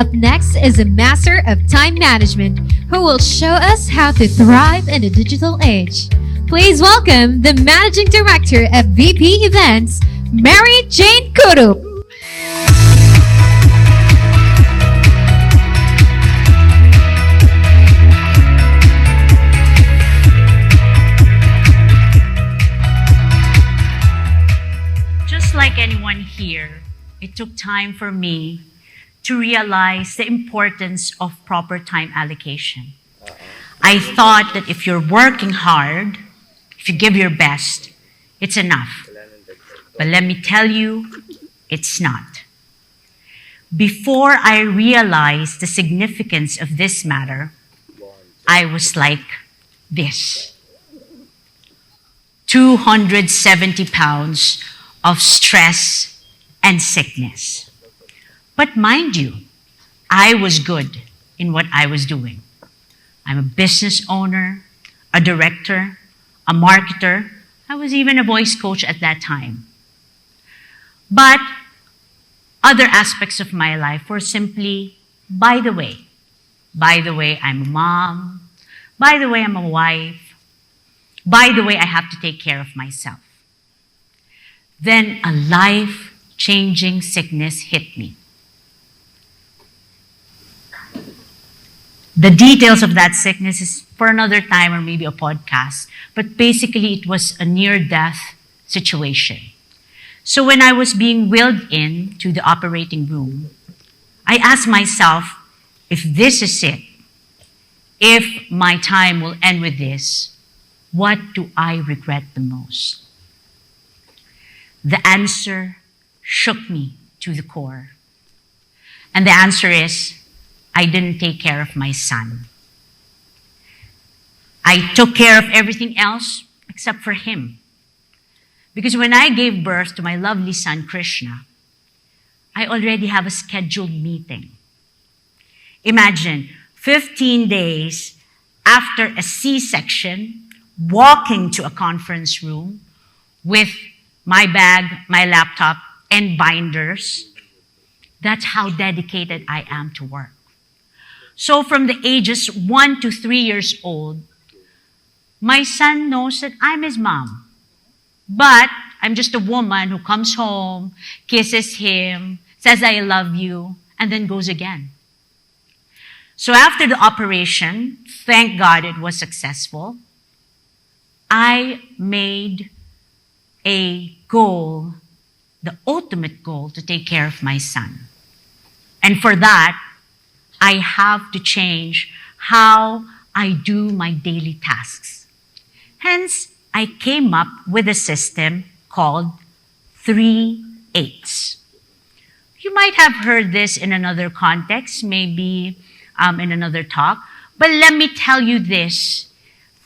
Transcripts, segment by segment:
Up next is a master of time management who will show us how to thrive in the digital age. Please welcome the Managing Director of VP Events, Mary Jane Kurup. Just like anyone here, it took time for me to realize the importance of proper time allocation. I thought that if you're working hard, if you give your best, it's enough. But let me tell you, it's not. Before I realized the significance of this matter, I was like this. 270 pounds of stress and sickness. But mind you, I was good in what I was doing. I'm a business owner, a director, a marketer. I was even a voice coach at that time. But other aspects of my life were simply, by the way. By the way, I'm a mom. By the way, I'm a wife. By the way, I have to take care of myself. Then a life-changing sickness hit me. The details of that sickness is for another time or maybe a podcast. But basically, it was a near-death situation. So when I was being wheeled in to the operating room, I asked myself, if this is it, if my time will end with this, what do I regret the most? The answer shook me to the core. And the answer is, I didn't take care of my son. I took care of everything else except for him. Because when I gave birth to my lovely son, Krishna, I already have a scheduled meeting. Imagine, 15 days after a C-section, walking to a conference room with my bag, my laptop, and binders. That's how dedicated I am to work. So from the ages 1 to 3 years old, my son knows that I'm his mom. But I'm just a woman who comes home, kisses him, says I love you, and then goes again. So after the operation, thank God it was successful, I made a goal, the ultimate goal, to take care of my son. And for that, I have to change how I do my daily tasks. Hence, I came up with a system called 3/8. You might have heard this in another context, maybe in another talk, but let me tell you this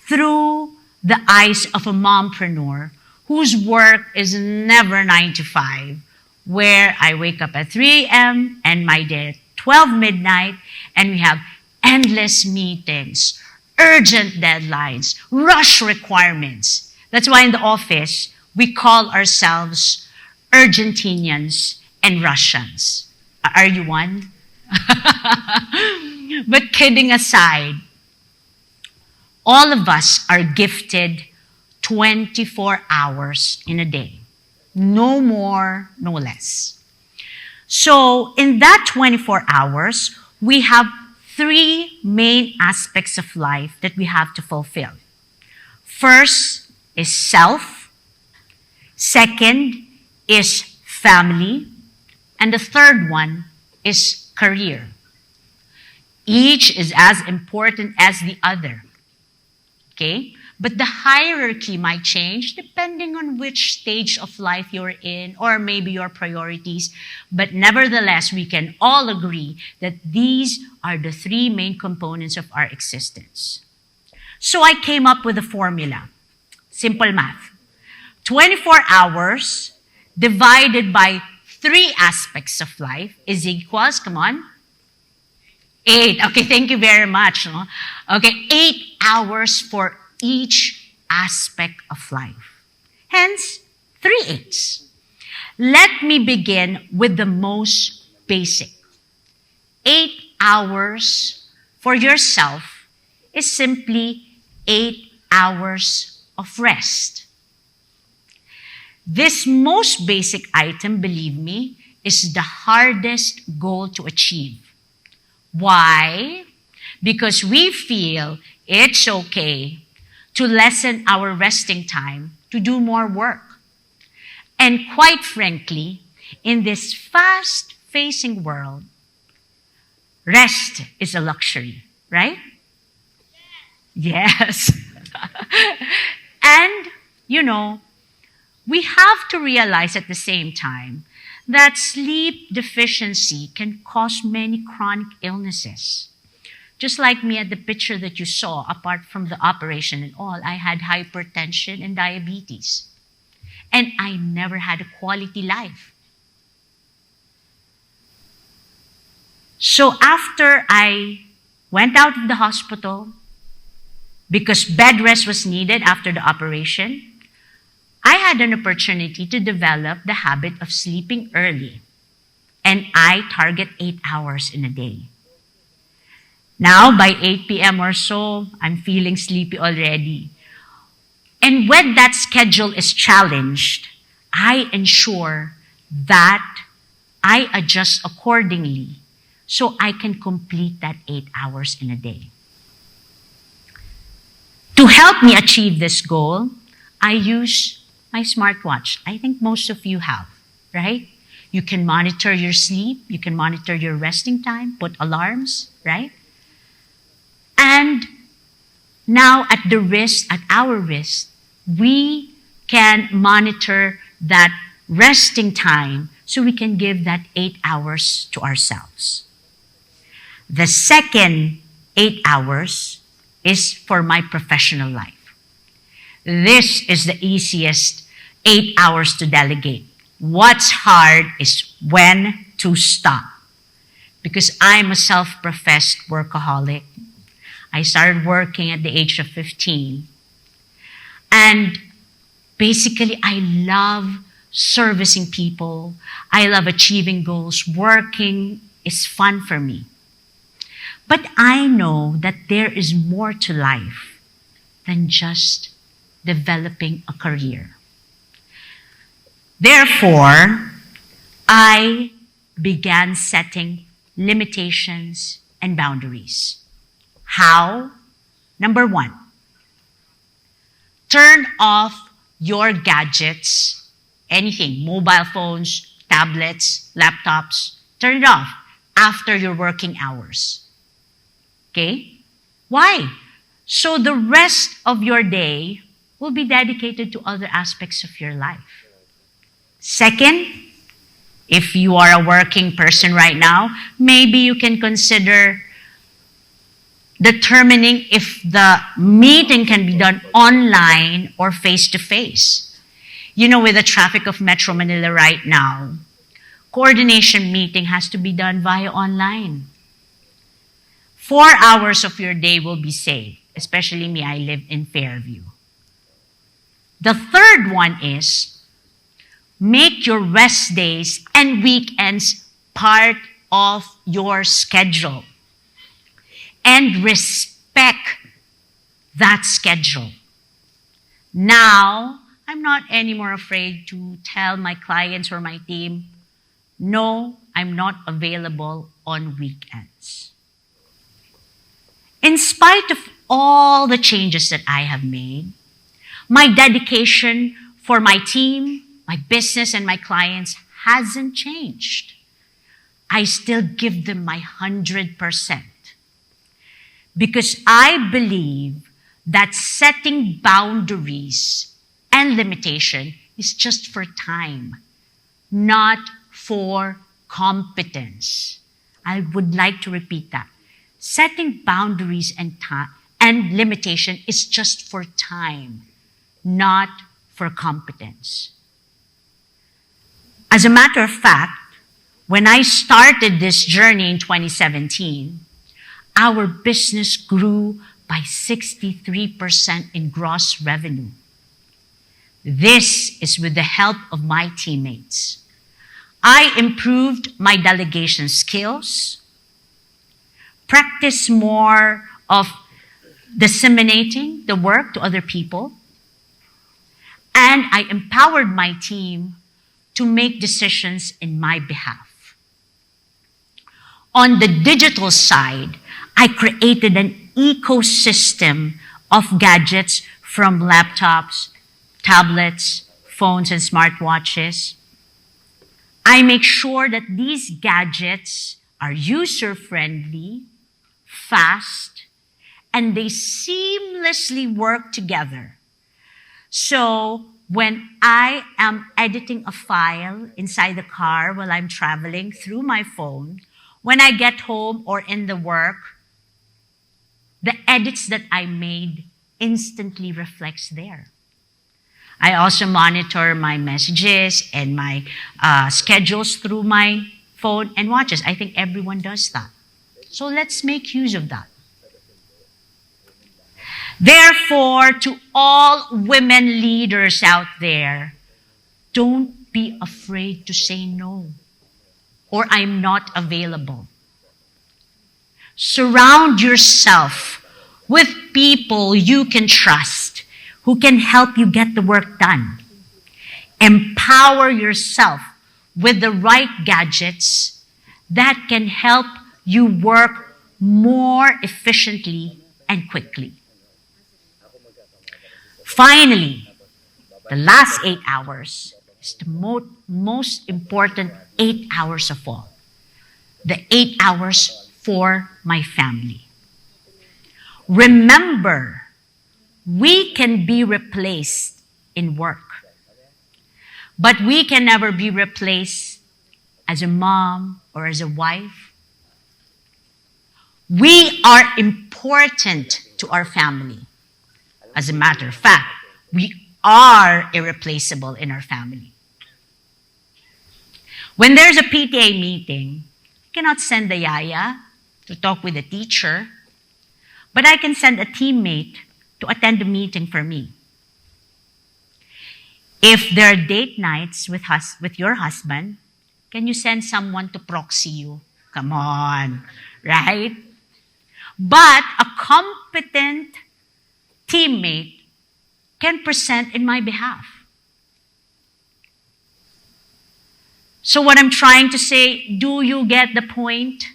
through the eyes of a mompreneur whose work is never 9 to 5, where I wake up at 3 a.m. and my day at 12 midnight, and we have endless meetings, urgent deadlines, rush requirements. That's why in the office, we call ourselves Argentinians and Russians. Are you one? But kidding aside, all of us are gifted 24 hours in a day. No more, no less. So in that 24 hours, we have 3 main aspects of life that we have to fulfill. First is self. Second is family. And the third one is career. Each is as important as the other. Okay? But the hierarchy might change depending on which stage of life you're in or maybe your priorities. But nevertheless, we can all agree that these are the 3 main components of our existence. So I came up with a formula. Simple math. 24 hours divided by 3 aspects of life is equals, come on, 8. Okay, thank you very much. No? Okay, 8 hours for each aspect of life. Hence, 3/8. Let me begin with the most basic. 8 hours for yourself is simply 8 hours of rest. This most basic item, believe me, is the hardest goal to achieve. Why? Because we feel it's okay to lessen our resting time to do more work. And quite frankly, in this fast-facing world, rest is a luxury, right? Yes. And, we have to realize at the same time that sleep deficiency can cause many chronic illnesses. Just like me at the picture that you saw, apart from the operation and all, I had hypertension and diabetes. And I never had a quality life. So after I went out of the hospital, because bed rest was needed after the operation, I had an opportunity to develop the habit of sleeping early. And I target 8 hours in a day. Now, by 8 p.m. or so, I'm feeling sleepy already. And when that schedule is challenged, I ensure that I adjust accordingly so I can complete that 8 hours in a day. To help me achieve this goal, I use my smartwatch. I think most of you have, right? You can monitor your sleep, you can monitor your resting time, put alarms, right? And now at our wrist, we can monitor that resting time so we can give that 8 hours to ourselves. The second 8 hours is for my professional life. This is the easiest 8 hours to delegate. What's hard is when to stop. Because I'm a self-professed workaholic. I started working at the age of 15. And basically, I love servicing people. I love achieving goals. Working is fun for me. But I know that there is more to life than just developing a career. Therefore, I began setting limitations and boundaries. How? Number 1, turn off your gadgets, anything, mobile phones, tablets, laptops, turn it off after your working hours. Okay? Why? So the rest of your day will be dedicated to other aspects of your life. Second, if you are a working person right now, maybe you can consider determining if the meeting can be done online or face-to-face. With the traffic of Metro Manila right now, coordination meeting has to be done via online. 4 hours of your day will be saved, especially me, I live in Fairview. The third one is make your rest days and weekends part of your schedule. And respect that schedule. Now, I'm not anymore afraid to tell my clients or my team, no, I'm not available on weekends. In spite of all the changes that I have made, my dedication for my team, my business, and my clients hasn't changed. I still give them my 100%. Because I believe that setting boundaries and limitation is just for time, not for competence. I would like to repeat that. Setting boundaries and limitation is just for time, not for competence. As a matter of fact, when I started this journey in 2017, our business grew by 63% in gross revenue. This is with the help of my teammates. I improved my delegation skills. practice more of disseminating the work to other people. And I empowered my team to make decisions in my behalf. On the digital side, I created an ecosystem of gadgets from laptops, tablets, phones, and smartwatches. I make sure that these gadgets are user-friendly, fast, and they seamlessly work together. So when I am editing a file inside the car while I'm traveling through my phone, when I get home or in the work, the edits that I made instantly reflects there. I also monitor my messages and my schedules through my phone and watches. I think everyone does that. So let's make use of that. Therefore, to all women leaders out there, don't be afraid to say no or I'm not available. Surround yourself with people you can trust who can help you get the work done. Empower yourself with the right gadgets that can help you work more efficiently and quickly. Finally, the last 8 hours is the most important 8 hours of all. The 8 hours for my family. Remember, we can be replaced in work, but we can never be replaced as a mom or as a wife. We are important to our family. As a matter of fact, we are irreplaceable in our family. When there's a PTA meeting, I cannot send the yaya to talk with the teacher, but I can send a teammate to attend the meeting for me. If there are date nights with your husband, can you send someone to proxy you? Come on, right? But a competent teammate can present in my behalf. So what I'm trying to say, do you get the point?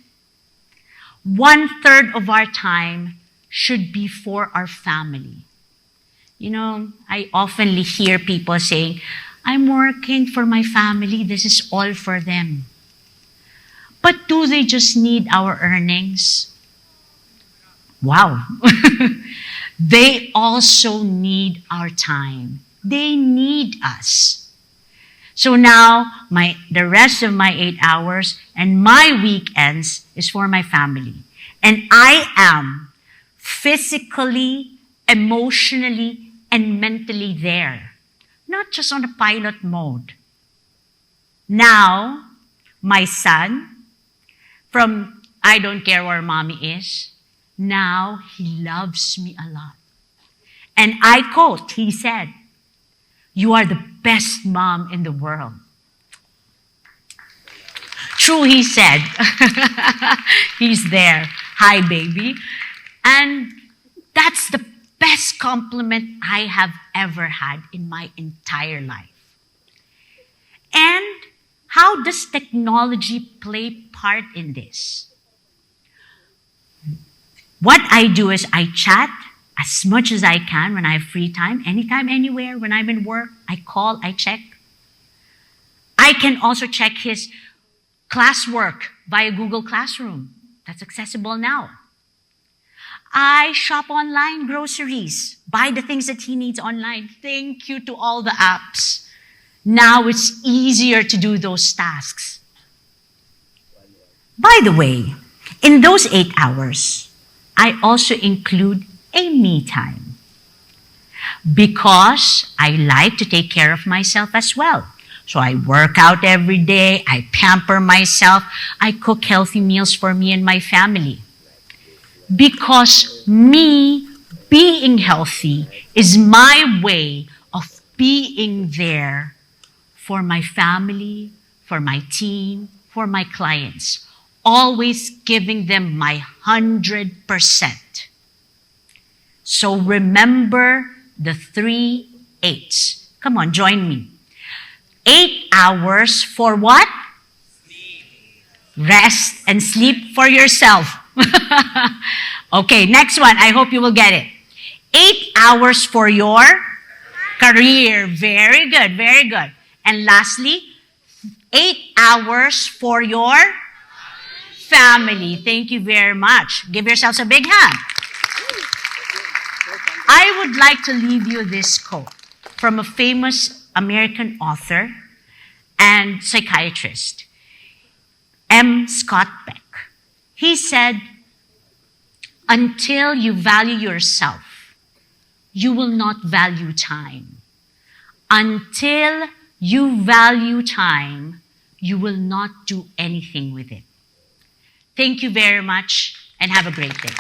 1/3 of our time should be for our family. You know, I often hear people saying, I'm working for my family, this is all for them. But do they just need our earnings? Wow. They also need our time. They need us. So now, the rest of my 8 hours and my weekends is for my family. And I am physically, emotionally, and mentally there. Not just on a pilot mode. Now, my son, from I don't care where mommy is, now he loves me a lot. And I quote, he said, "You are the best mom in the world." True, he said. He's there. Hi, baby. And that's the best compliment I have ever had in my entire life. And how does technology play part in this? What I do is I chat as much as I can when I have free time, anytime, anywhere. When I'm in work, I call, I check. I can also check his classwork via Google Classroom. That's accessible now. I shop online groceries, buy the things that he needs online. Thank you to all the apps. Now it's easier to do those tasks. By the way, in those 8 hours, I also include a me time. Because I like to take care of myself as well. So I work out every day, I pamper myself, I cook healthy meals for me and my family. Because me being healthy is my way of being there for my family, for my team, for my clients. Always giving them my 100%. So remember the 3 8s. Come on, join me. 8 hours for what? Rest and sleep for yourself. Okay, next one. I hope you will get it. 8 hours for your career. Very good, very good. And lastly, 8 hours for your family. Thank you very much. Give yourselves a big hand. I would like to leave you this quote from a famous American author and psychiatrist, M. Scott Peck. He said, "Until you value yourself, you will not value time. Until you value time, you will not do anything with it." Thank you very much and have a great day.